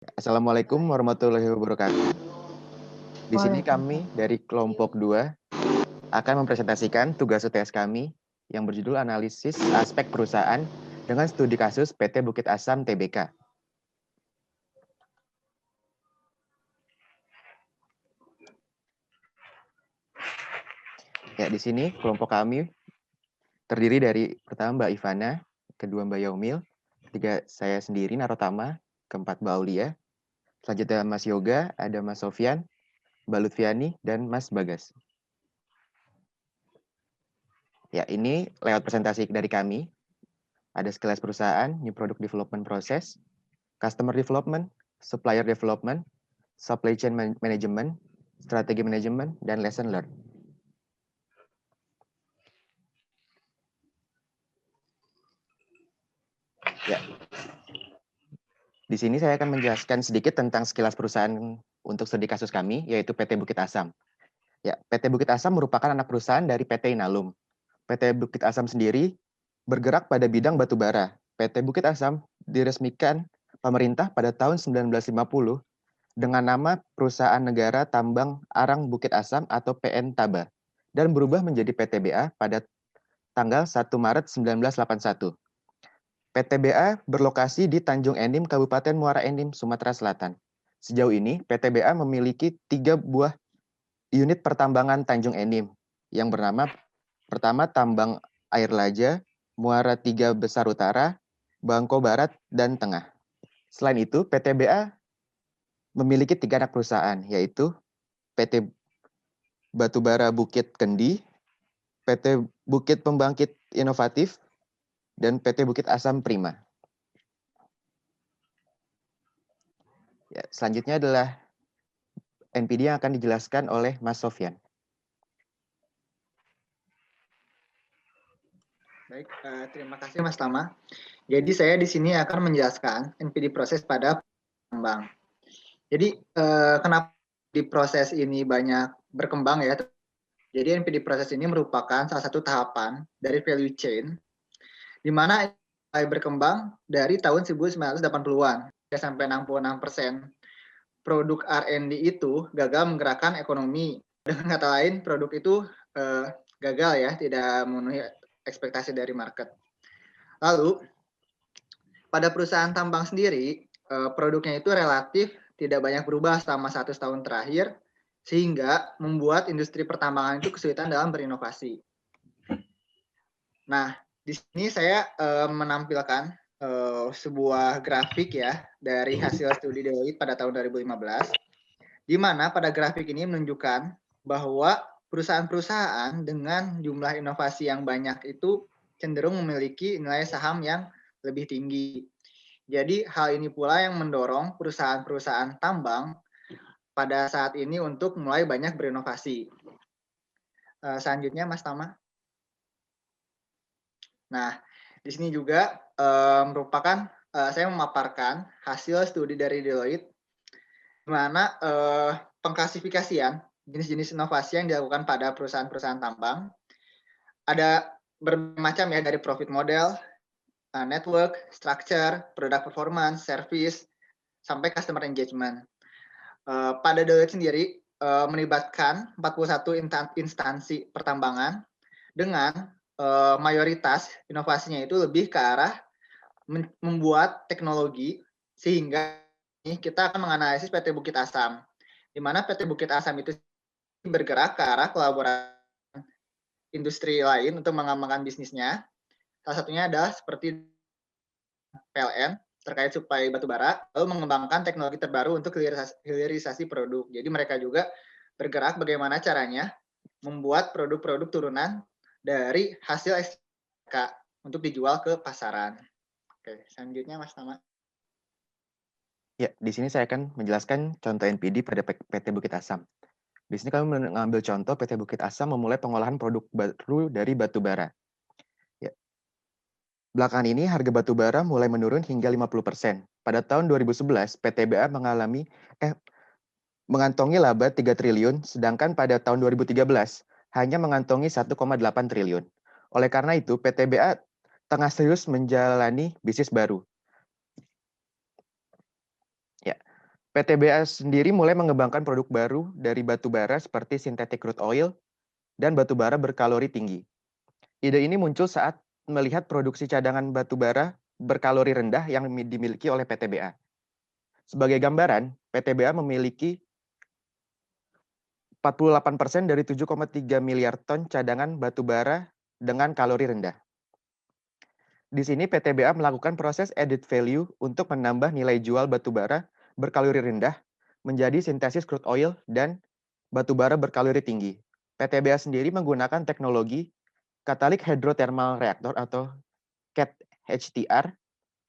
Assalamualaikum warahmatullahi wabarakatuh. Di sini kami Waalaikumsalam. dari kelompok 2 akan mempresentasikan tugas UTS kami yang berjudul Analisis Aspek Perusahaan dengan Studi Kasus PT Bukit Asam Tbk. Ya, di sini kelompok kami terdiri dari pertama Mbak Ivana, kedua Mbak Yaumil, ketiga saya sendiri Narotama, keempat Mbak Aulia, selanjutnya Mas Yoga, ada Mas Sofyan, Mbak Lutfiani, dan Mas Bagas. Ya, ini lewat presentasi dari kami. Ada sekilas perusahaan, new product development process, customer development, supplier development, supply chain management, strategi management, dan lesson learned. Ya. Di sini saya akan menjelaskan sedikit tentang sekilas perusahaan untuk studi kasus kami, yaitu PT Bukit Asam. Ya, PT Bukit Asam merupakan anak perusahaan dari PT Inalum. PT Bukit Asam sendiri bergerak pada bidang batubara. PT Bukit Asam diresmikan pemerintah pada tahun 1950 dengan nama Perusahaan Negara Tambang Arang Bukit Asam atau PN Taba dan berubah menjadi PTBA pada tanggal 1 Maret 1981. PTBA berlokasi di Tanjung Enim, Kabupaten Muara Enim, Sumatera Selatan. Sejauh ini, PTBA memiliki 3 buah unit pertambangan Tanjung Enim yang bernama pertama Tambang Air Laja, Muara 3 Besar Utara, Bangko Barat, dan Tengah. Selain itu, PTBA memiliki 3 anak perusahaan, yaitu PT Batubara Bukit Kendi, PT Bukit Pembangkit Inovatif, dan PT Bukit Asam Prima. Ya, selanjutnya adalah NPD yang akan dijelaskan oleh Mas Sofyan. Baik, terima kasih Mas Tama. Jadi saya di sini akan menjelaskan NPD proses pada tambang. Jadi kenapa di proses ini banyak berkembang ya? Jadi NPD proses ini merupakan salah satu tahapan dari value chain di mana mulai berkembang dari tahun 1980-an sampai 66% produk R&D itu gagal menggerakkan ekonomi. Dengan kata lain, produk itu gagal ya, tidak memenuhi ekspektasi dari market. Lalu pada perusahaan tambang sendiri, produknya itu relatif tidak banyak berubah selama 100 tahun terakhir, sehingga membuat industri pertambangan itu kesulitan dalam berinovasi. Nah, di sini saya menampilkan sebuah grafik ya dari hasil studi Deloitte pada tahun 2015, di mana pada grafik ini menunjukkan bahwa perusahaan-perusahaan dengan jumlah inovasi yang banyak itu cenderung memiliki nilai saham yang lebih tinggi. Jadi hal ini pula yang mendorong perusahaan-perusahaan tambang pada saat ini untuk mulai banyak berinovasi. Selanjutnya Mas Tama. Nah, di sini juga merupakan saya memaparkan hasil studi dari Deloitte di mana pengklasifikasian jenis-jenis inovasi yang dilakukan pada perusahaan-perusahaan tambang ada bermacam ya, dari profit model, network, structure, product performance, service, sampai customer engagement. Pada Deloitte sendiri melibatkan 41 instansi pertambangan dengan mayoritas inovasinya itu lebih ke arah membuat teknologi, sehingga kita akan menganalisis PT Bukit Asam, di mana PT Bukit Asam itu bergerak ke arah kolaborasi industri lain untuk mengembangkan bisnisnya. Salah satunya adalah seperti PLN terkait suplai batubara, lalu mengembangkan teknologi terbaru untuk hilirisasi produk. Jadi mereka juga bergerak bagaimana caranya membuat produk-produk turunan dari hasil SK untuk dijual ke pasaran. Oke, selanjutnya Mas Tama. Ya, di sini saya akan menjelaskan contoh NPD pada PT Bukit Asam. Di sini kami mengambil contoh PT Bukit Asam memulai pengolahan produk baru dari batu bara. Ya. Belakangan ini harga batu bara mulai menurun hingga 50%. Pada tahun 2011, PTBA mengantongi laba 3 triliun, sedangkan pada tahun 2013 hanya mengantongi 1,8 triliun. Oleh karena itu, PTBA tengah serius menjalani bisnis baru. Ya, PTBA sendiri mulai mengembangkan produk baru dari batu bara seperti synthetic crude oil dan batu bara berkalori tinggi. Ide ini muncul saat melihat produksi cadangan batu bara berkalori rendah yang dimiliki oleh PTBA. Sebagai gambaran, PTBA memiliki 48% dari 7,3 miliar ton cadangan batu bara dengan kalori rendah. Di sini PTBA melakukan proses added value untuk menambah nilai jual batu bara berkalori rendah menjadi sintesis crude oil dan batu bara berkalori tinggi. PTBA sendiri menggunakan teknologi Catalytic Hydrothermal Reactor atau CAT HTR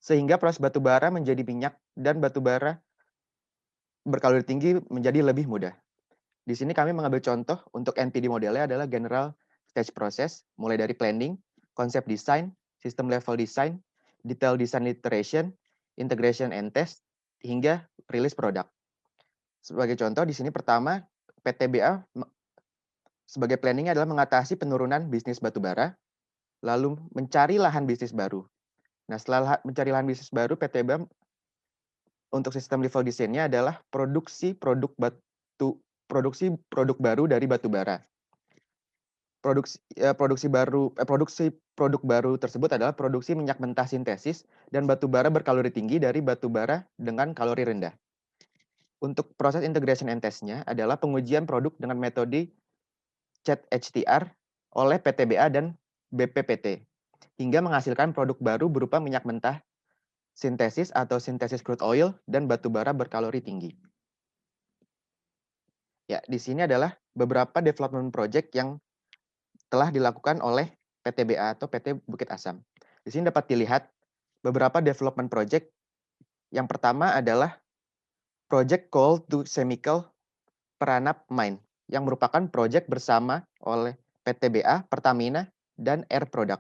sehingga proses batu bara menjadi minyak dan batu bara berkalori tinggi menjadi lebih mudah. Di sini kami mengambil contoh untuk NPD modelnya adalah General Stage Process, mulai dari planning, konsep design, system level design, detail design iteration, integration and test, hingga release product. Sebagai contoh di sini pertama, PTBA sebagai planningnya adalah mengatasi penurunan bisnis batubara, lalu mencari lahan bisnis baru. Nah, setelah mencari lahan bisnis baru, PTBA untuk sistem level desainnya adalah produksi produk baru dari batubara. Produksi produk baru tersebut adalah produksi minyak mentah sintesis dan batubara berkalori tinggi dari batubara dengan kalori rendah. Untuk proses integration and test-nya adalah pengujian produk dengan metode CAT HTR oleh PTBA dan BPPT hingga menghasilkan produk baru berupa minyak mentah sintesis atau sintesis crude oil dan batubara berkalori tinggi. Ya, di sini adalah beberapa development project yang telah dilakukan oleh PTBA atau PT Bukit Asam. Di sini dapat dilihat beberapa development project. Yang pertama adalah Project Coal to Chemical Peranap Mine, yang merupakan project bersama oleh PTBA, Pertamina, dan Air Product.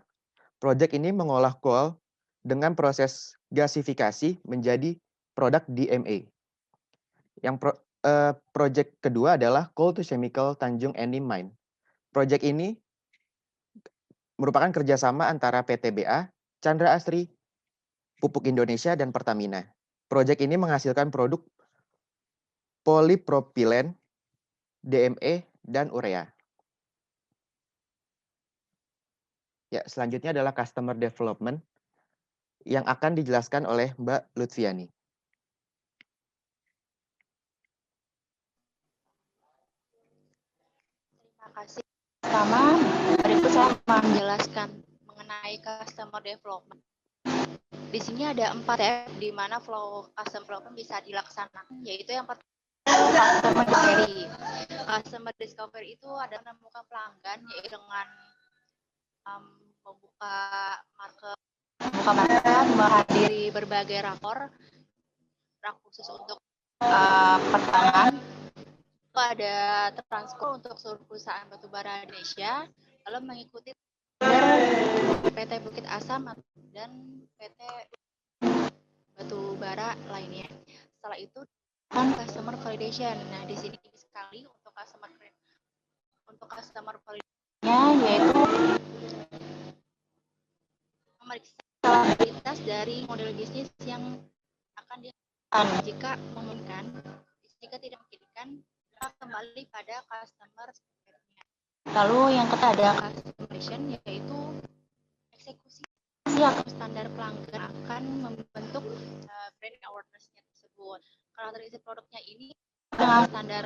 Project ini mengolah coal dengan proses gasifikasi menjadi produk DMA. Project kedua adalah Coal to Chemical Tanjung Enim Mine. Project ini merupakan kerjasama antara PTBA, Chandra Asri, Pupuk Indonesia, dan Pertamina. Proyek ini menghasilkan produk polipropilen, DME, dan urea. Ya, selanjutnya adalah customer development yang akan dijelaskan oleh Mbak Lutfiani. Terima kasih. Pertama, berikut saya akan menjelaskan mengenai customer development. Di sini ada 4 step di mana flow customer development bisa dilaksanakan, yaitu yang pertama customer discovery. Customer discovery itu ada menemukan pelanggan, yaitu dengan membuka market, menghadiri berbagai rak khusus untuk pertambangan. Ada transport untuk seluruh perusahaan batubara Indonesia, lalu mengikuti PT Bukit Asam dan PT batubara lainnya. Setelah itu customer validation. Nah, di sini sekali untuk customer validation-nya yaitu memeriksa stabilitas dari model bisnis yang akan dilakukan. Jika memungkinkan, jika tidak memungkinkan, kembali pada customer experience. Lalu yang ketiga ada customer relation, yaitu eksekusi atau standar pelanggan akan membentuk brand awareness-nya tersebut. Karakteristik produknya ini dengan standar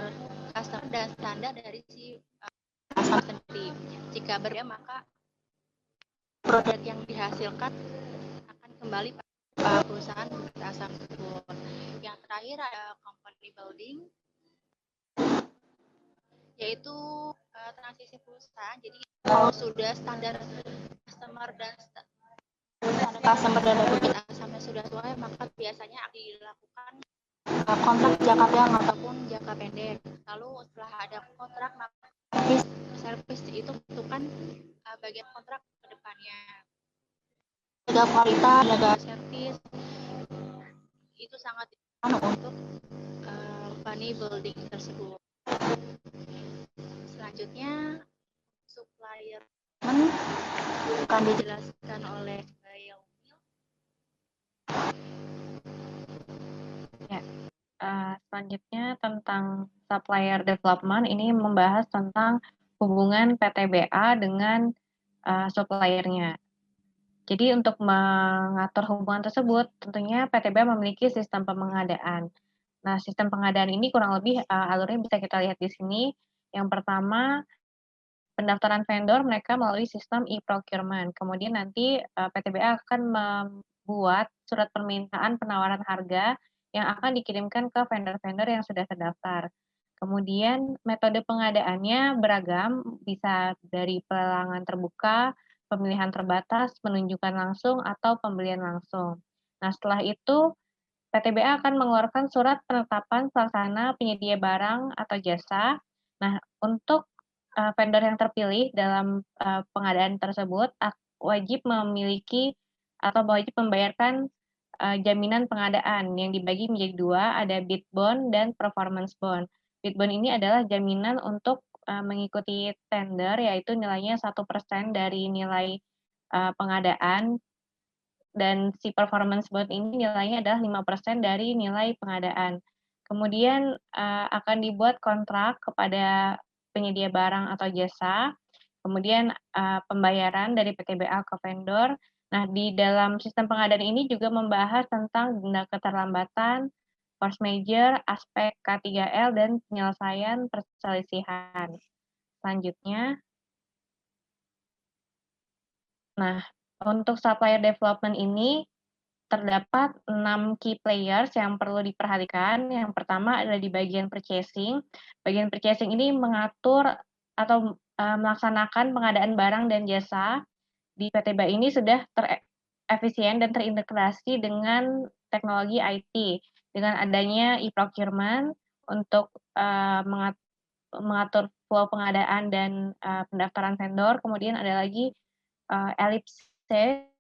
customer dan standar dari si customer sendiri. Jika berbeda, maka produk yang dihasilkan akan kembali pada perusahaan Bukit Asam tersebut. Yang terakhir ada company building, yaitu transisi perusahaan. Jadi kalau sudah standar customer dan Bukit Asamnya sudah sesuai, maka biasanya akan dilakukan kontrak jangka panjang ataupun jangka pendek. Lalu setelah ada kontrak, maka service itu menentukan bagian kontrak ke depannya. Jaga kualitas, jaga service itu sangat diperlukan untuk company building tersebut. Selanjutnya, supplier akan dijelaskan oleh Yaumil. Ya, Selanjutnya tentang supplier development, ini membahas tentang hubungan PTBA dengan suppliernya. Jadi untuk mengatur hubungan tersebut, tentunya PTBA memiliki sistem pengadaan. Nah, sistem pengadaan ini kurang lebih alurnya bisa kita lihat di sini. Yang pertama, pendaftaran vendor mereka melalui sistem e-procurement. Kemudian nanti PTBA akan membuat surat permintaan penawaran harga yang akan dikirimkan ke vendor-vendor yang sudah terdaftar. Kemudian metode pengadaannya beragam, bisa dari pelelangan terbuka, pemilihan terbatas, penunjukan langsung, atau pembelian langsung. Nah, setelah itu PTBA akan mengeluarkan surat penetapan pelaksana penyedia barang atau jasa. Nah, untuk vendor yang terpilih dalam pengadaan tersebut wajib memiliki atau wajib membayarkan jaminan pengadaan yang dibagi menjadi dua, ada bid bond dan performance bond. Bid bond ini adalah jaminan untuk mengikuti tender, yaitu nilainya 1% dari nilai pengadaan, dan si performance bond ini nilainya adalah 5% dari nilai pengadaan. Kemudian akan dibuat kontrak kepada penyedia barang atau jasa, kemudian pembayaran dari PTBA ke vendor. Nah, di dalam sistem pengadaan ini juga membahas tentang denda keterlambatan, force majeure, aspek K3L, dan penyelesaian perselisihan. Selanjutnya, nah, untuk supplier development ini terdapat 6 key players yang perlu diperhatikan. Yang pertama adalah di bagian purchasing. Bagian purchasing ini mengatur atau melaksanakan pengadaan barang dan jasa. Di PTBA ini sudah terefisien dan terintegrasi dengan teknologi IT. Dengan adanya e-procurement untuk mengatur flow pengadaan dan pendaftaran vendor. Kemudian ada lagi Ellipse,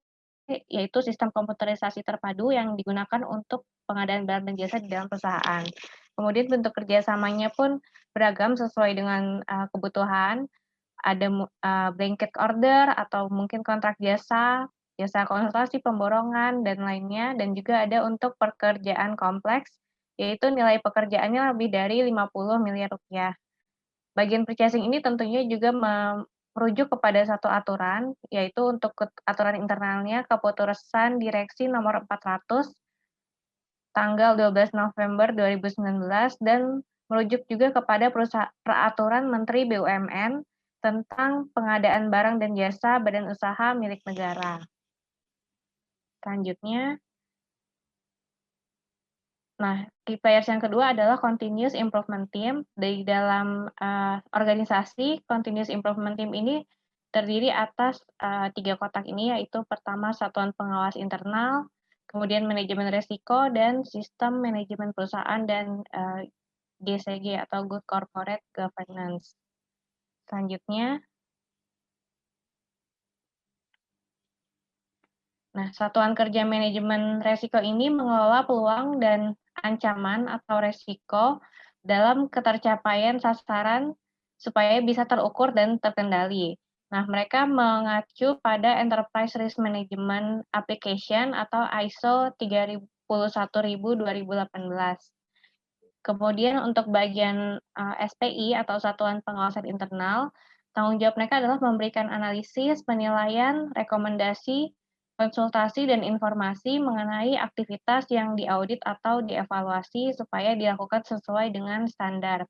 yaitu sistem komputerisasi terpadu yang digunakan untuk pengadaan barang dan jasa di dalam perusahaan. Kemudian bentuk kerjasamanya pun beragam sesuai dengan kebutuhan. Ada blanket order atau mungkin kontrak jasa, jasa konsultasi, pemborongan, dan lainnya. Dan juga ada untuk pekerjaan kompleks, yaitu nilai pekerjaannya lebih dari 50 miliar rupiah. Bagian purchasing ini tentunya juga merujuk kepada satu aturan, yaitu untuk aturan internalnya Keputusan Direksi Nomor 400 tanggal 12 November 2019 dan merujuk juga kepada Peraturan Menteri BUMN tentang pengadaan barang dan jasa badan usaha milik negara. Selanjutnya, nah, key players yang kedua adalah Continuous Improvement Team. Di dalam organisasi, Continuous Improvement Team ini terdiri atas 3 kotak ini, yaitu pertama Satuan Pengawas Internal, kemudian Manajemen Risiko, dan Sistem Manajemen Perusahaan dan GCG atau Good Corporate Governance. Selanjutnya, nah, Satuan Kerja Manajemen Risiko ini mengelola peluang dan ancaman atau resiko dalam ketercapaian sasaran supaya bisa terukur dan terkendali. Nah, mereka mengacu pada Enterprise Risk Management Application atau ISO 31000-2018. Kemudian untuk bagian SPI atau Satuan Pengawasan Internal, tanggung jawab mereka adalah memberikan analisis, penilaian, rekomendasi, konsultasi, dan informasi mengenai aktivitas yang diaudit atau dievaluasi supaya dilakukan sesuai dengan standar.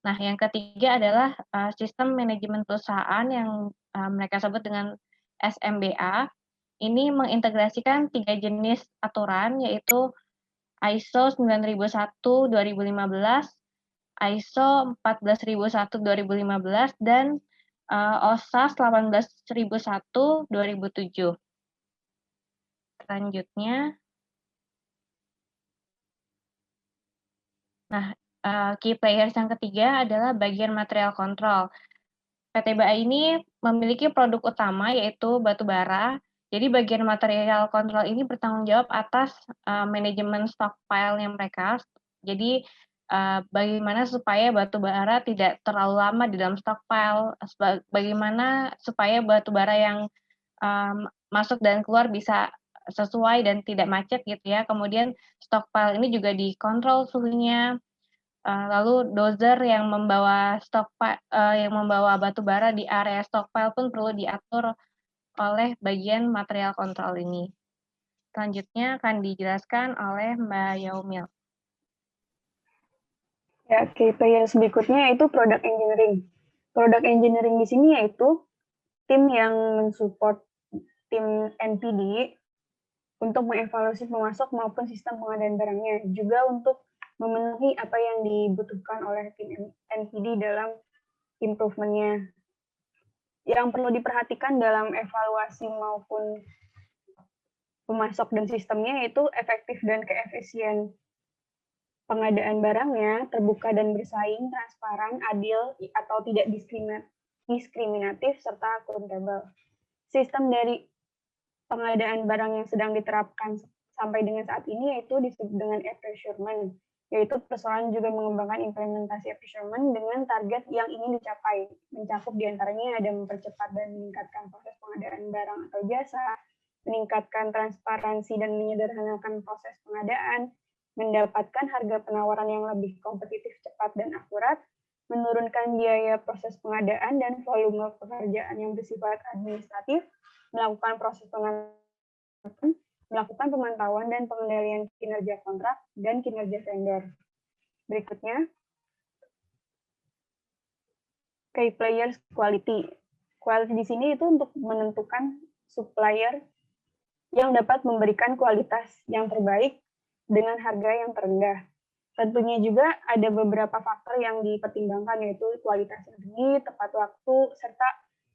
Nah, yang ketiga adalah sistem manajemen perusahaan yang mereka sebut dengan SMBA. Ini mengintegrasikan 3 jenis aturan, yaitu ISO 9001-2015, ISO 14001-2015, dan OSAS 18001-2007. Selanjutnya, nah, key players yang ketiga adalah bagian material control. PTBA ini memiliki produk utama yaitu batu bara. Jadi bagian material control ini bertanggung jawab atas manajemen stockpile-nya mereka. Jadi bagaimana supaya batu bara tidak terlalu lama di dalam stockpile, bagaimana supaya batu bara yang masuk dan keluar bisa sesuai dan tidak macet gitu ya. Kemudian stockpile ini juga dikontrol suhunya, Lalu dozer yang membawa batu bara di area stockpile pun perlu diatur oleh bagian material kontrol ini. Selanjutnya akan dijelaskan oleh Mbak Yaumil. Ya, key players berikutnya yaitu product engineering. Product engineering di sini yaitu tim yang mensupport tim NPD untuk mengevaluasi pemasok maupun sistem pengadaan barangnya, juga untuk memenuhi apa yang dibutuhkan oleh tim NPD dalam improvement-nya. Yang perlu diperhatikan dalam evaluasi maupun pemasok dan sistemnya yaitu efektif dan keefisien pengadaan barangnya, terbuka dan bersaing, transparan, adil, atau tidak diskriminatif, serta akuntabel. Sistem dari pengadaan barang yang sedang diterapkan sampai dengan saat ini yaitu disebut dengan apportionment, yaitu persoalan juga mengembangkan implementasi apportionment dengan target yang ingin dicapai. Mencakup diantaranya ada mempercepat dan meningkatkan proses pengadaan barang atau jasa, meningkatkan transparansi dan menyederhanakan proses pengadaan, mendapatkan harga penawaran yang lebih kompetitif, cepat, dan akurat, menurunkan biaya proses pengadaan dan volume pekerjaan yang bersifat administratif, melakukan proses pengadaan, melakukan pemantauan dan pengendalian kinerja kontrak dan kinerja vendor. Berikutnya, key players quality. Quality di sini itu untuk menentukan supplier yang dapat memberikan kualitas yang terbaik dengan harga yang terendah. Tentunya juga ada beberapa faktor yang dipertimbangkan, yaitu kualitas yang tinggi, tepat waktu, serta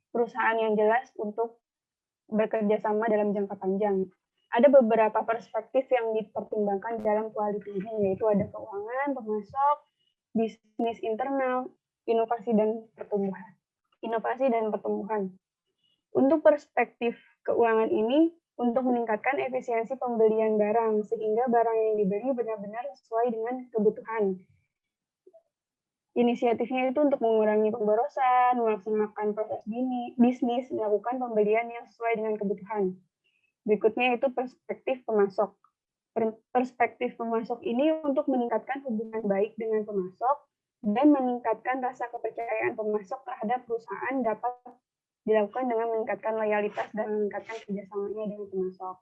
perusahaan yang jelas untuk bekerja sama dalam jangka panjang. Ada beberapa perspektif yang dipertimbangkan dalam quality ini, yaitu ada keuangan, pemasok, bisnis internal, inovasi dan pertumbuhan. Untuk perspektif keuangan ini, untuk meningkatkan efisiensi pembelian barang, sehingga barang yang dibeli benar-benar sesuai dengan kebutuhan. Inisiatifnya itu untuk mengurangi pemborosan, melaksanakan proses bisnis, melakukan pembelian yang sesuai dengan kebutuhan. Berikutnya itu perspektif pemasok. Perspektif pemasok ini untuk meningkatkan hubungan baik dengan pemasok dan meningkatkan rasa kepercayaan pemasok terhadap perusahaan dapat dilakukan dengan meningkatkan loyalitas dan meningkatkan kerjasamanya dengan pemasok.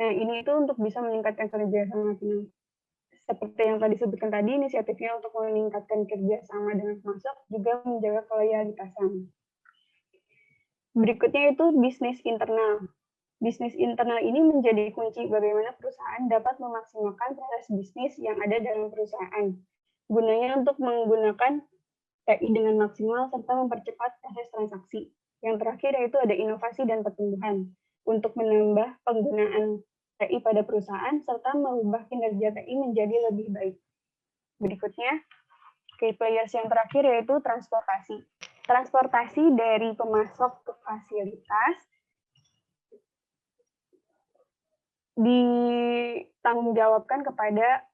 Nah, ini itu untuk bisa meningkatkan kerjasama seperti yang tadi disebutkan tadi, inisiatifnya untuk meningkatkan kerjasama dengan pemasok juga menjaga keloyalitasan. Berikutnya itu bisnis internal. Bisnis internal ini menjadi kunci bagaimana perusahaan dapat memaksimalkan proses bisnis yang ada dalam perusahaan. Gunanya untuk menggunakan TI dengan maksimal serta mempercepat proses transaksi. Yang terakhir yaitu ada inovasi dan pertumbuhan untuk menambah penggunaan TI pada perusahaan serta mengubah kinerja TI menjadi lebih baik. Berikutnya, key players yang terakhir yaitu transportasi. Transportasi dari pemasok ke fasilitas ditanggungjawabkan kepada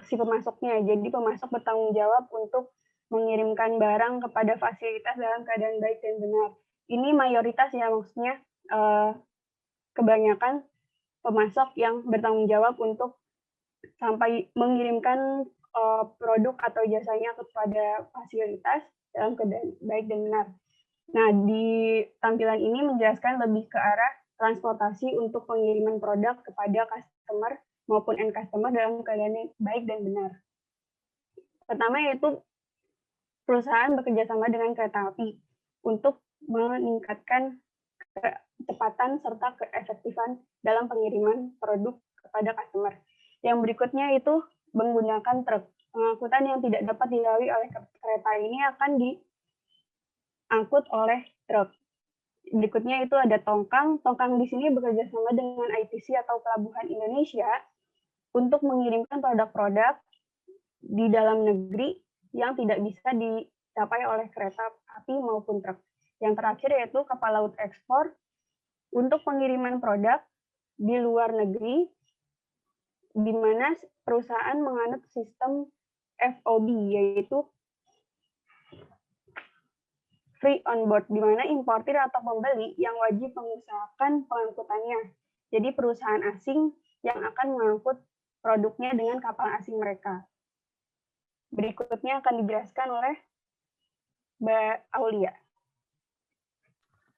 si pemasoknya. Jadi pemasok bertanggung jawab untuk mengirimkan barang kepada fasilitas dalam keadaan baik dan benar. Ini mayoritas ya, maksudnya kebanyakan pemasok yang bertanggung jawab untuk sampai mengirimkan produk atau jasanya kepada fasilitas dalam keadaan baik dan benar. Nah, di tampilan ini menjelaskan lebih ke arah transportasi untuk pengiriman produk kepada customer maupun end customer dalam keadaan baik dan benar. Pertama yaitu perusahaan bekerja sama dengan kereta api untuk meningkatkan kecepatan serta keefektifan dalam pengiriman produk kepada customer. Yang berikutnya itu menggunakan truk. Pengangkutan yang tidak dapat dilalui oleh kereta ini akan diangkut oleh truk. Berikutnya itu ada tongkang. Tongkang di sini bekerja sama dengan ITC atau Pelabuhan Indonesia untuk mengirimkan produk-produk di dalam negeri yang tidak bisa dicapai oleh kereta api maupun truk. Yang terakhir yaitu kapal laut ekspor untuk pengiriman produk di luar negeri, di mana perusahaan menganut sistem FOB, yaitu free on board, di mana importir atau pembeli yang wajib mengusahakan pengangkutannya. Jadi perusahaan asing yang akan mengangkut produknya dengan kapal asing mereka. Berikutnya akan dijelaskan oleh Mbak Aulia.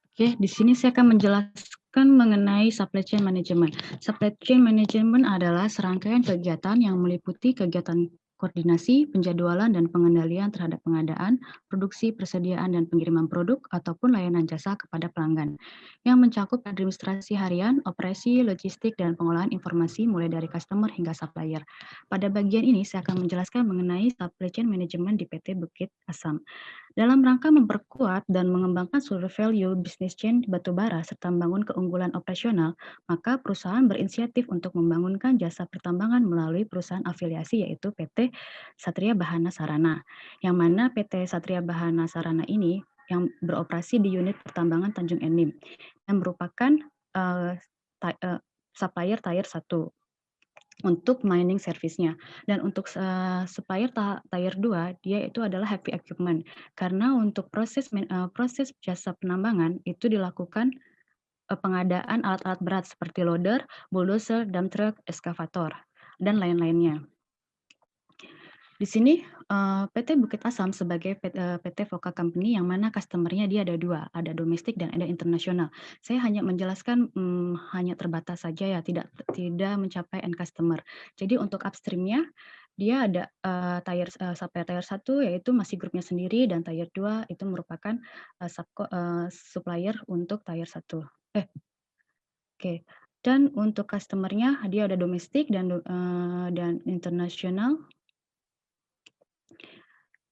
Oke, di sini saya akan menjelaskan mengenai supply chain management. Supply chain management adalah serangkaian kegiatan yang meliputi kegiatan koordinasi, penjadwalan, dan pengendalian terhadap pengadaan, produksi, persediaan, dan pengiriman produk ataupun layanan jasa kepada pelanggan, yang mencakup administrasi harian, operasi, logistik, dan pengolahan informasi mulai dari customer hingga supplier. Pada bagian ini, saya akan menjelaskan mengenai supply chain management di PT Bukit Asam. Dalam rangka memperkuat dan mengembangkan seluruh value business chain batubara serta membangun keunggulan operasional, maka perusahaan berinisiatif untuk membangunkan jasa pertambangan melalui perusahaan afiliasi yaitu PT Satria Bahana Sarana. Yang mana PT Satria Bahana Sarana ini yang beroperasi di unit pertambangan Tanjung Enim yang merupakan supplier tier 1 untuk mining service-nya. Dan untuk supplier tier 2, dia itu adalah heavy equipment. Karena untuk proses jasa penambangan itu dilakukan pengadaan alat-alat berat seperti loader, bulldozer, dump truck, eskavator, dan lain-lainnya. Di sini PT Bukit Asam sebagai PT Voka Company yang mana customer-nya dia ada 2, ada domestik dan ada internasional. Saya hanya menjelaskan hanya terbatas saja ya, tidak mencapai end customer. Jadi untuk upstream-nya dia ada supplier tier 1 yaitu masih grupnya sendiri dan tier 2 itu merupakan supplier untuk tier 1. Oke. Dan untuk customer-nya dia ada domestik dan internasional.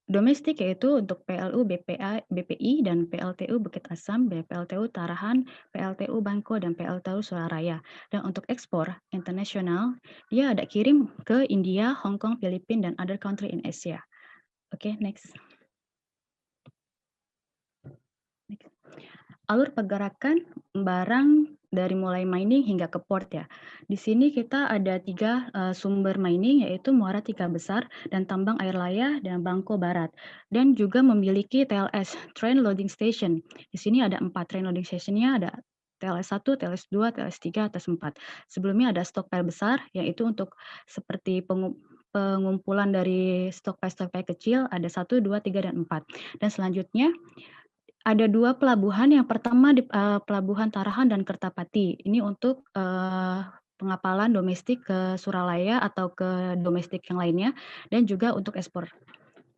Domestik yaitu untuk PLU, BPI, dan PLTU Bukit Asam, PLTU Tarahan, PLTU Bangko, dan PLTU Suraraya. Dan untuk ekspor internasional, dia ada kirim ke India, Hong Kong, Filipina, dan other country in Asia. Oke, next. Alur pergerakan barang dari mulai mining hingga ke port ya. Di sini kita ada 3 sumber mining yaitu Muara Tiga Besar dan Tambang Air Laya dan Bangko Barat. Dan juga memiliki TLS, Train Loading Station. Di sini ada 4 train loading stationnya, ada TLS 1, TLS 2, TLS 3, TLS 4. Sebelumnya ada stockpile besar yaitu untuk seperti pengumpulan dari stockpile kecil ada 1, 2, 3, dan 4. Dan selanjutnya ada 2 pelabuhan, yang pertama di Pelabuhan Tarahan dan Kertapati. Ini untuk pengapalan domestik ke Suralaya atau ke domestik yang lainnya, dan juga untuk ekspor.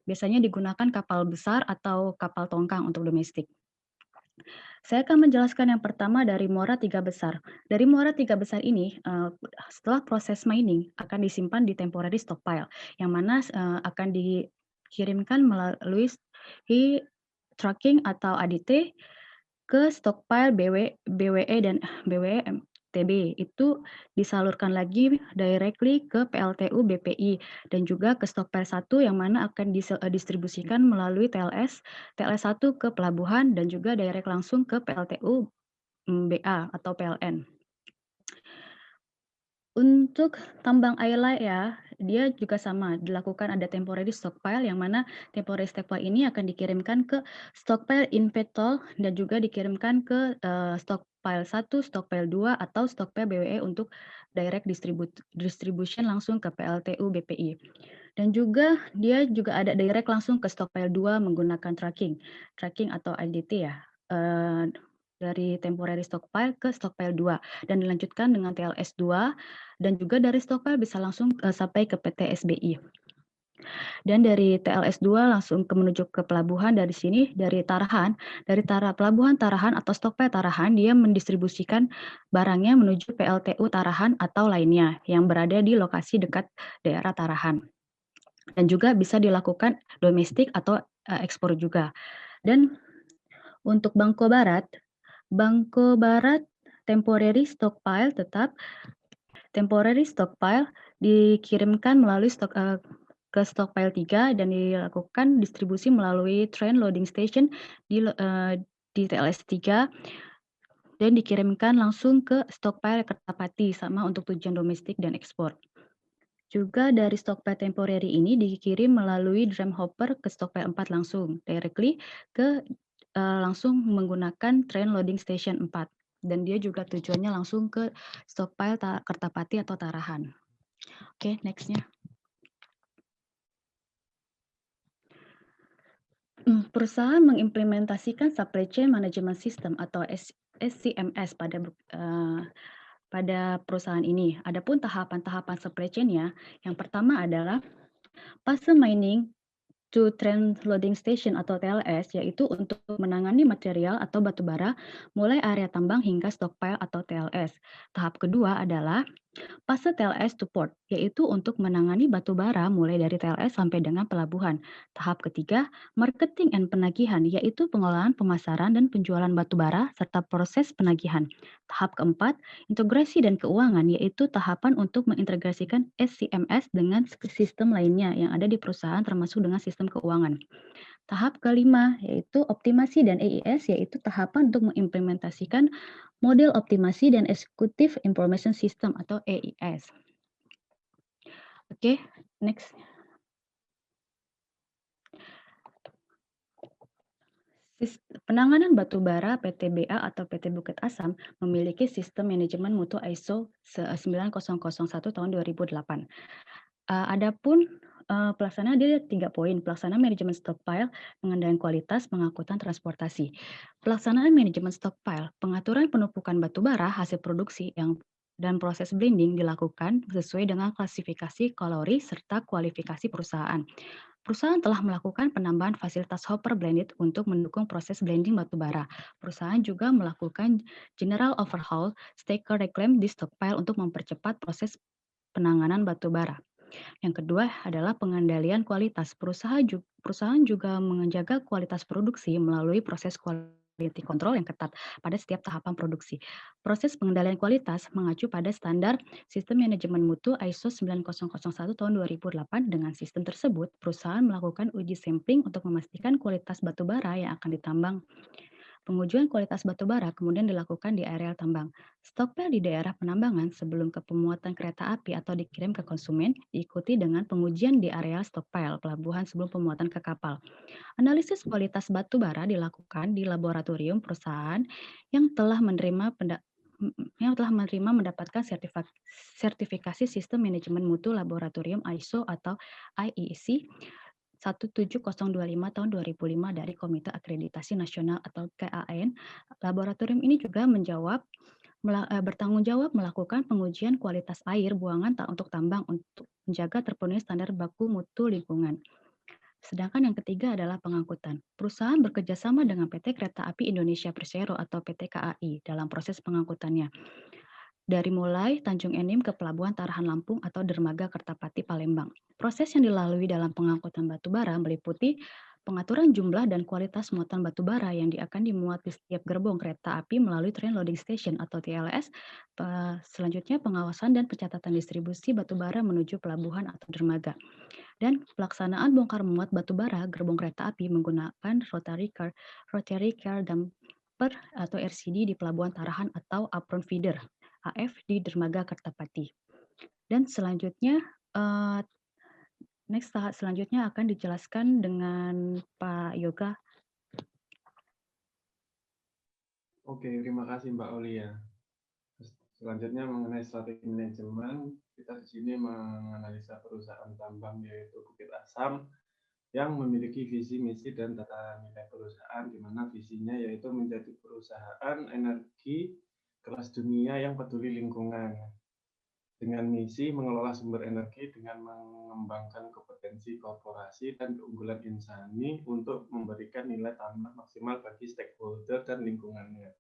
Biasanya digunakan kapal besar atau kapal tongkang untuk domestik. Saya akan menjelaskan yang pertama dari Muara Tiga Besar. Dari Muara Tiga Besar ini, setelah proses mining akan disimpan di temporary stockpile, yang mana akan dikirimkan melalui trucking atau ADT ke stockpile BWE dan BWE MTB. Itu disalurkan lagi directly ke PLTU BPI dan juga ke stockpile 1 yang mana akan didistribusikan melalui TLS 1 ke pelabuhan dan juga direct langsung ke PLTU BA atau PLN. Untuk tambang air ya, dia juga sama, dilakukan ada temporary stockpile, yang mana temporary stockpile ini akan dikirimkan ke stockpile Inpetol dan juga dikirimkan ke stockpile 1, stockpile 2, atau stockpile BWE untuk direct distribution langsung ke PLTU BPI. Dan juga dia juga ada direct langsung ke stockpile 2 menggunakan tracking atau IDT ya. Dari temporary stockpile ke stockpile 2 dan dilanjutkan dengan TLS 2 dan juga dari stockpile bisa langsung sampai ke PT SBI. Dan dari TLS 2 langsung menuju ke pelabuhan dari sini, dari Tarahan, pelabuhan Tarahan atau stockpile Tarahan, dia mendistribusikan barangnya menuju PLTU Tarahan atau lainnya yang berada di lokasi dekat daerah Tarahan. Dan juga bisa dilakukan domestik atau ekspor juga. Dan untuk Bangko Barat temporary stockpile dikirimkan melalui ke stockpile 3 dan dilakukan distribusi melalui train loading station di TLS 3 dan dikirimkan langsung ke stockpile Kertapati sama untuk tujuan domestik dan ekspor. Juga dari stockpile temporary ini dikirim melalui drum hopper ke stockpile 4 langsung directly ke langsung menggunakan train loading station 4 dan dia juga tujuannya langsung ke stockpile Kertapati atau Tarahan. Oke, next-nya. Perusahaan mengimplementasikan Supply Chain Management System atau SCMS pada perusahaan ini. Adapun tahapan-tahapan supply chain-nya, yang pertama adalah fase mining to transloading station atau TLS, yaitu untuk menangani material atau batu bara mulai area tambang hingga stockpile atau TLS. Tahap kedua adalah fase TLS to port, yaitu untuk menangani batu bara mulai dari TLS sampai dengan pelabuhan. Tahap ketiga, marketing and penagihan, yaitu pengolahan, pemasaran, dan penjualan batu bara, serta proses penagihan. Tahap keempat, integrasi dan keuangan, yaitu tahapan untuk mengintegrasikan SCMS dengan sistem lainnya yang ada di perusahaan termasuk dengan sistem keuangan. Tahap kelima, yaitu optimasi dan EIS, yaitu tahapan untuk mengimplementasikan model optimasi dan Executive Information System atau EIS. Oke, next. Penanganan batu bara PTBA atau PT Bukit Asam memiliki sistem manajemen mutu ISO 9001 tahun 2008. Adapun pelaksanaan dia 3 poin, pelaksanaan manajemen stockpile, pengendalian kualitas, pengangkutan transportasi. Pelaksanaan manajemen stockpile, pengaturan penumpukan batu bara hasil produksi dan proses blending dilakukan sesuai dengan klasifikasi kalori serta kualifikasi perusahaan. Perusahaan telah melakukan penambahan fasilitas hopper blended untuk mendukung proses blending batu bara. Perusahaan juga melakukan general overhaul stacker reclaim di stockpile untuk mempercepat proses penanganan batu bara. Yang kedua adalah pengendalian kualitas. Perusahaan juga menjaga kualitas produksi melalui proses quality control yang ketat pada setiap tahapan produksi. Proses pengendalian kualitas mengacu pada standar Sistem Manajemen Mutu ISO 9001 tahun 2008. Dengan sistem tersebut, perusahaan melakukan uji sampling untuk memastikan kualitas batu bara yang akan ditambang. Pengujian kualitas batu bara kemudian dilakukan di areal tambang. Stockpile di daerah penambangan sebelum ke pemuatan kereta api atau dikirim ke konsumen diikuti dengan pengujian di areal stockpile pelabuhan sebelum pemuatan ke kapal. Analisis kualitas batu bara dilakukan di laboratorium perusahaan yang telah mendapatkan sertifikasi sistem manajemen mutu laboratorium ISO atau IEC 17025 tahun 2005 dari Komite Akreditasi Nasional atau KAN. Laboratorium ini juga bertanggung jawab melakukan pengujian kualitas air buangan untuk tambang untuk menjaga terpenuhi standar baku mutu lingkungan. Sedangkan yang ketiga adalah pengangkutan. Perusahaan bekerjasama dengan PT Kereta Api Indonesia Persero atau PT KAI dalam proses pengangkutannya. Dari mulai Tanjung Enim ke Pelabuhan Tarahan Lampung atau Dermaga Kertapati Palembang. Proses yang dilalui dalam pengangkutan batu bara meliputi pengaturan jumlah dan kualitas muatan batu bara yang akan dimuat di setiap gerbong kereta api melalui train loading station atau TLS. Selanjutnya pengawasan dan pencatatan distribusi batu bara menuju pelabuhan atau dermaga. Dan pelaksanaan bongkar muat batu bara gerbong kereta api menggunakan rotary car dumper atau RCD di Pelabuhan Tarahan atau apron feeder AF di Dermaga Kertapati. Dan selanjutnya tahap selanjutnya akan dijelaskan dengan Pak Yoga. Oke, terima kasih Mbak Olia. Selanjutnya mengenai strategi manajemen, kita di sini menganalisa perusahaan tambang yaitu Bukit Asam yang memiliki visi, misi, dan tata nilai perusahaan, di mana visinya yaitu menjadi perusahaan energi kelas dunia yang peduli lingkungan. Dengan misi mengelola sumber energi dengan mengembangkan kompetensi korporasi dan keunggulan insani untuk memberikan nilai tambah maksimal bagi stakeholder dan lingkungannya.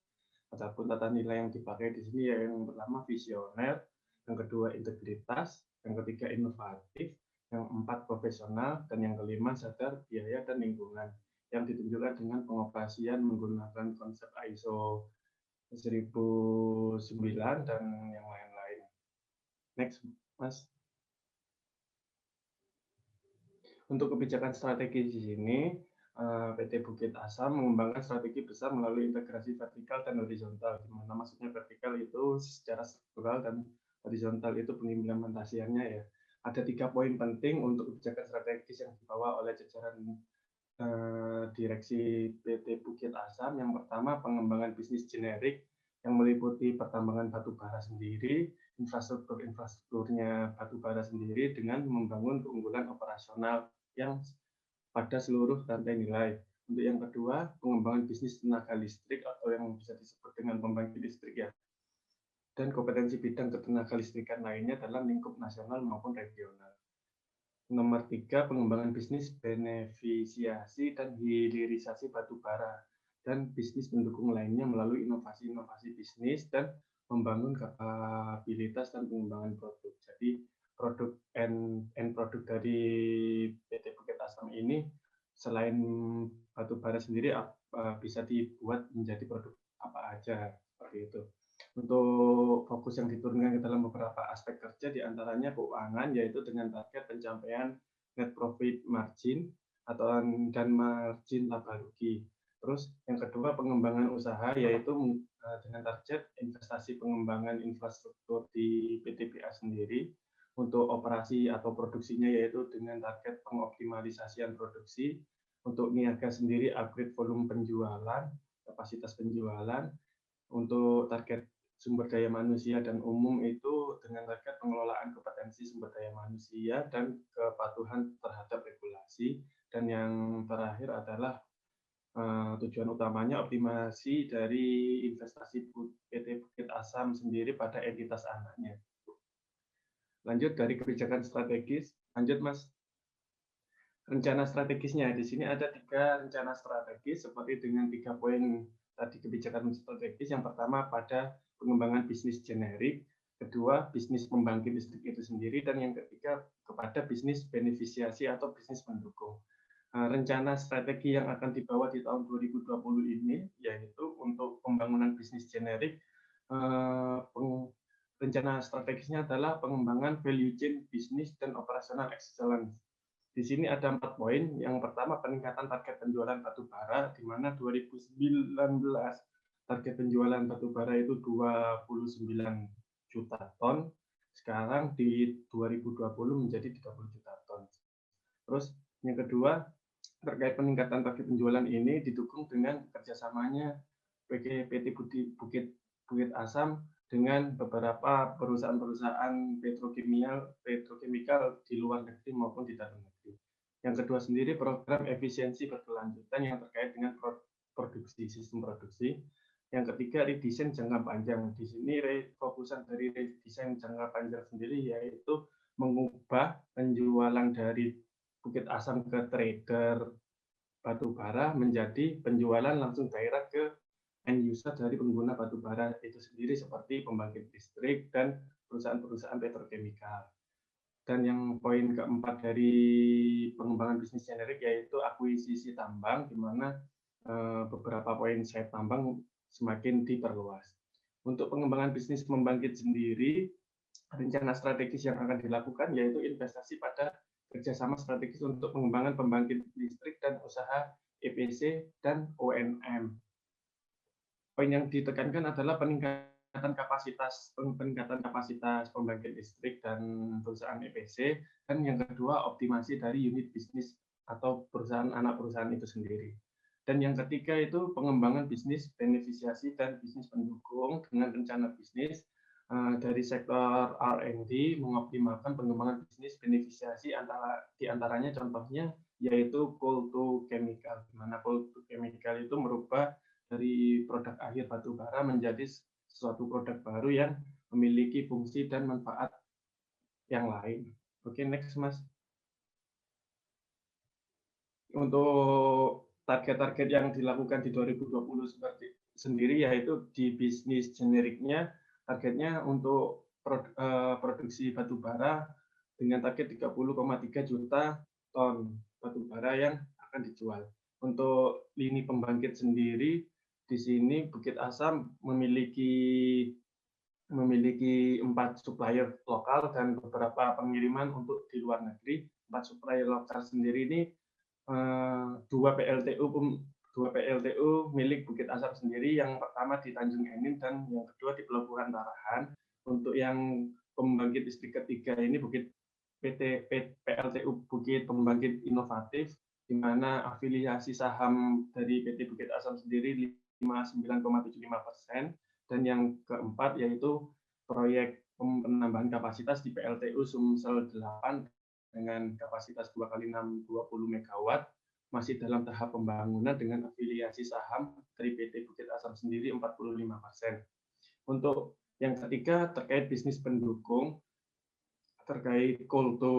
Adapun tata nilai yang dipakai di sini yang pertama visioner, yang kedua integritas, yang ketiga inovatif, yang keempat profesional, dan yang kelima sadar biaya dan lingkungan, yang ditunjukkan dengan pengoperasian menggunakan konsep ISO 1009 dan yang lain-lain. Next, Mas. Untuk kebijakan strategi di sini, PT Bukit Asam mengembangkan strategi besar melalui integrasi vertikal dan horizontal. Di mana maksudnya vertikal itu secara struktural dan horizontal itu pengimplementasiannya ya. Ada 3 poin penting untuk kebijakan strategis yang dibawa oleh jajaran direksi PT Bukit Asam. Yang pertama, pengembangan bisnis generik yang meliputi pertambangan batu bara sendiri, infrastrukturnya batu bara sendiri dengan membangun keunggulan operasional yang pada seluruh rantai nilai. Untuk yang kedua, pengembangan bisnis tenaga listrik atau yang bisa disebut dengan pembangkit listrik ya. Dan kompetensi bidang ketenaga listrikan lainnya dalam lingkup nasional maupun regional. Nomor 3, pengembangan bisnis beneficiasi dan hilirisasi batu bara dan bisnis pendukung lainnya melalui inovasi-inovasi bisnis dan membangun kapabilitas dan pengembangan produk. Jadi produk end produk dari PT Bukit Asam ini selain batu bara sendiri bisa dibuat menjadi produk apa aja seperti itu. Untuk fokus yang diturunkan ke dalam beberapa aspek kerja diantaranya keuangan, yaitu dengan target pencapaian net profit margin dan margin laba rugi. Terus yang kedua pengembangan usaha, yaitu dengan target investasi pengembangan infrastruktur di PTBA sendiri. Untuk operasi atau produksinya yaitu dengan target pengoptimalisasian produksi. Untuk niaga sendiri upgrade volume penjualan, kapasitas penjualan. Untuk target sumber daya manusia dan umum itu dengan target pengelolaan kompetensi sumber daya manusia dan kepatuhan terhadap regulasi. Dan yang terakhir adalah tujuan utamanya optimasi dari investasi PT Bukit Asam sendiri pada entitas anaknya. Lanjut dari kebijakan strategis, lanjut Mas. Rencana strategisnya, di sini ada 3 rencana strategis seperti dengan 3 poin tadi kebijakan strategis. Yang pertama pada pengembangan bisnis generik, kedua bisnis pembangkit listrik itu sendiri, dan yang ketiga kepada bisnis beneficiasi atau bisnis pendukung. Rencana strategi yang akan dibawa di tahun 2020 ini yaitu untuk pembangunan bisnis generik. Rencana strategisnya adalah pengembangan value chain bisnis dan operational excellence. Di sini ada 4 poin. Yang pertama peningkatan target penjualan batu bara, di mana 2019 target penjualan batu bara itu 29 juta ton. Sekarang di 2020 menjadi 30 juta ton. Terus yang kedua terkait peningkatan target penjualan ini didukung dengan kerjasamanya PT Bukit Asam dengan beberapa perusahaan-perusahaan petrokimikal di luar negeri maupun di dalam negeri. Yang kedua sendiri program efisiensi berkelanjutan yang terkait dengan produksi, sistem produksi. Yang ketiga redesign jangka panjang. Di sini fokusan dari redesign jangka panjang sendiri yaitu mengubah penjualan dari Bukit Asam ke trader batu bara menjadi penjualan langsung direct ke end user dari pengguna batu bara itu sendiri seperti pembangkit listrik dan perusahaan-perusahaan petrokimikal. Dan yang poin keempat dari pengembangan bisnis generik yaitu akuisisi tambang, di mana beberapa poin site tambang semakin diperluas. Untuk pengembangan bisnis pembangkit sendiri, rencana strategis yang akan dilakukan yaitu investasi pada kerjasama strategis untuk pengembangan pembangkit listrik dan usaha EPC dan ONM. Poin yang ditekankan adalah peningkatan kapasitas pembangkit listrik dan perusahaan EPC, dan yang kedua optimasi dari unit bisnis atau perusahaan anak perusahaan itu sendiri. Dan yang ketiga itu pengembangan bisnis beneficiasi dan bisnis pendukung dengan rencana bisnis dari sektor R&D mengoptimalkan pengembangan bisnis beneficiasi di antaranya contohnya yaitu coal to chemical, di mana coal to chemical itu merubah dari produk akhir batu bara menjadi suatu produk baru yang memiliki fungsi dan manfaat yang lain. Oke, next Mas. Untuk target-target yang dilakukan di 2020 sendiri yaitu di bisnis generiknya targetnya untuk produksi batu bara dengan target 30,3 juta ton batu bara yang akan dijual. Untuk lini pembangkit sendiri di sini Bukit Asam memiliki 4 supplier lokal dan beberapa pengiriman untuk di luar negeri. 4 supplier lokal sendiri ini 2 PLTU milik Bukit Asam sendiri, yang pertama di Tanjung Enim dan yang kedua di Pelabuhan Tarahan. Untuk yang pembangkit listrik ketiga ini PLTU Bukit Pembangkit Inovatif, di mana afiliasi saham dari PT Bukit Asam sendiri 59,75%, dan yang keempat yaitu proyek penambahan kapasitas di PLTU Sumsel 8 dengan kapasitas 2 kali 6 20 MW, masih dalam tahap pembangunan dengan afiliasi saham dari PT Bukit Asam sendiri 45%. Untuk yang ketiga terkait bisnis pendukung, terkait coal to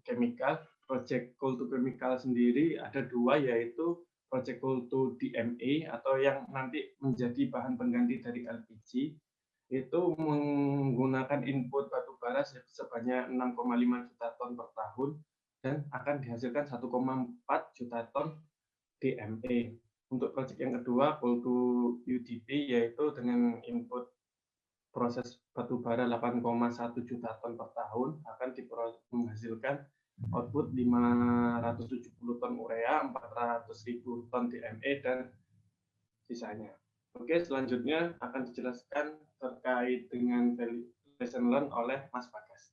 chemical, project coal to chemical sendiri ada dua, yaitu project coal to DME atau yang nanti menjadi bahan pengganti dari LPG, itu menggunakan input batu bara sebanyak 6,5 juta ton per tahun dan akan dihasilkan 1,4 juta ton DME. Untuk proyek yang kedua, coal to UDP, yaitu dengan input proses batu bara 8,1 juta ton per tahun akan menghasilkan output 570 ton urea, 400.000 ton DME, dan sisanya. Oke, selanjutnya akan dijelaskan terkait dengan lesson learned oleh Mas Bagas.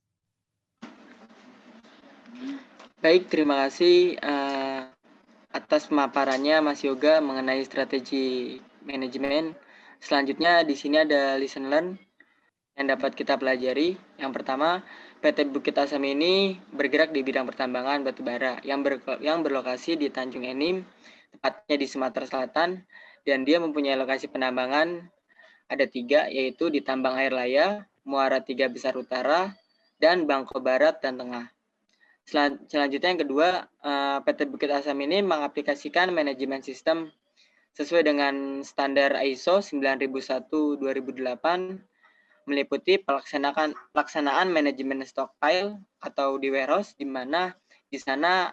Baik, terima kasih atas pemaparannya Mas Yoga mengenai strategi manajemen. Selanjutnya di sini ada lesson learned yang dapat kita pelajari. Yang pertama, PT Bukit Asam ini bergerak di bidang pertambangan batubara yang berlokasi di Tanjung Enim, tepatnya di Sumatera Selatan, dan dia mempunyai lokasi penambangan ada 3, yaitu di Tambang Air Laya, Muara 3 Besar Utara, dan Bangko Barat dan Tengah. Selanjutnya yang kedua, PT Bukit Asam ini mengaplikasikan manajemen sistem sesuai dengan standar ISO 9001-2008, meliputi pelaksanaan manajemen stockpile atau di warehouse, di mana di sana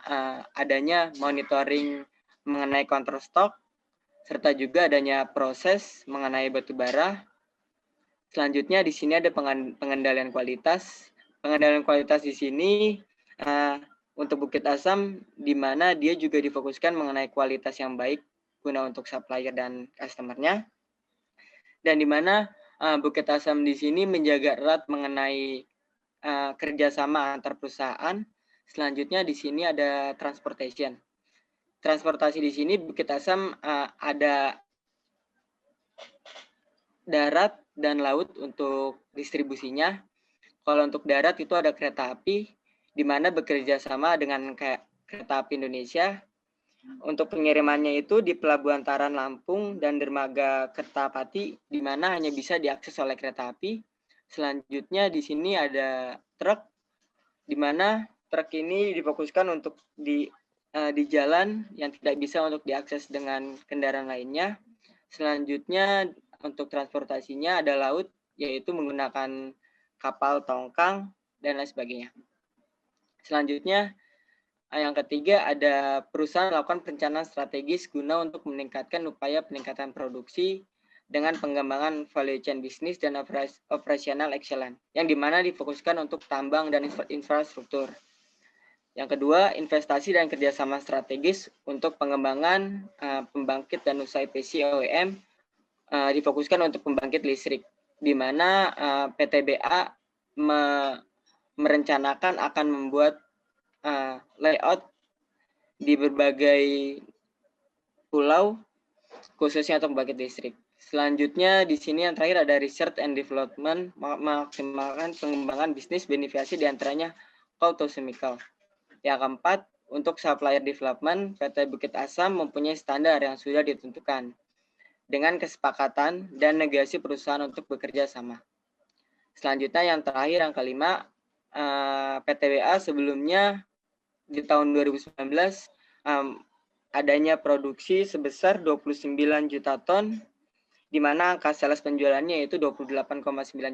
adanya monitoring mengenai kontrol stok, serta juga adanya proses mengenai batu bara. Selanjutnya di sini ada pengendalian kualitas. Pengendalian kualitas di sini untuk Bukit Asam, di mana dia juga difokuskan mengenai kualitas yang baik guna untuk supplier dan customer-nya. Dan di mana Bukit Asam di sini menjaga erat mengenai kerjasama antar perusahaan. Selanjutnya di sini ada transportation. Transportasi di sini Bukit Asam ada darat dan laut untuk distribusinya. Kalau untuk darat itu ada kereta api, di mana bekerja sama dengan Kereta Api Indonesia. Untuk pengirimannya itu di Pelabuhan Taran Lampung dan Dermaga Kertapati, di mana hanya bisa diakses oleh kereta api. Selanjutnya di sini ada truk, di mana truk ini difokuskan untuk di jalan yang tidak bisa untuk diakses dengan kendaraan lainnya. Selanjutnya untuk transportasinya ada laut, yaitu menggunakan kapal tongkang dan lain sebagainya. Selanjutnya yang ketiga ada perusahaan melakukan perencanaan strategis guna untuk meningkatkan upaya peningkatan produksi dengan pengembangan value chain bisnis dan operational excellence, yang dimana difokuskan untuk tambang dan infrastruktur. Yang kedua, investasi dan kerjasama strategis untuk pengembangan pembangkit dan usaha EPC OEM difokuskan untuk pembangkit listrik, di mana PTBA merencanakan akan membuat layout di berbagai pulau khususnya untuk pembangkit listrik. Selanjutnya di sini yang terakhir ada research and development, memaksimalkan pengembangan bisnis beneficiasi diantaranya coal to chemical. Yang keempat, untuk supplier development, PT Bukit Asam mempunyai standar yang sudah ditentukan dengan kesepakatan dan negosiasi perusahaan untuk bekerja sama. Selanjutnya yang terakhir, yang kelima, PTBA sebelumnya di tahun 2019 adanya produksi sebesar 29 juta ton, di mana angka sales penjualannya yaitu 28,9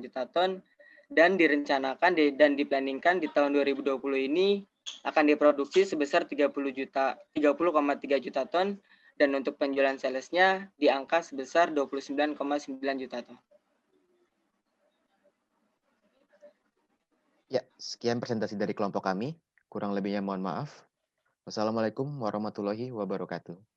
juta ton, dan direncanakan dan diplanningkan di tahun 2020 ini akan diproduksi sebesar 30,3 juta ton, dan untuk penjualan salesnya di angka sebesar 29,9 juta ton. Ya, sekian presentasi dari kelompok kami. Kurang lebihnya mohon maaf. Wassalamualaikum warahmatullahi wabarakatuh.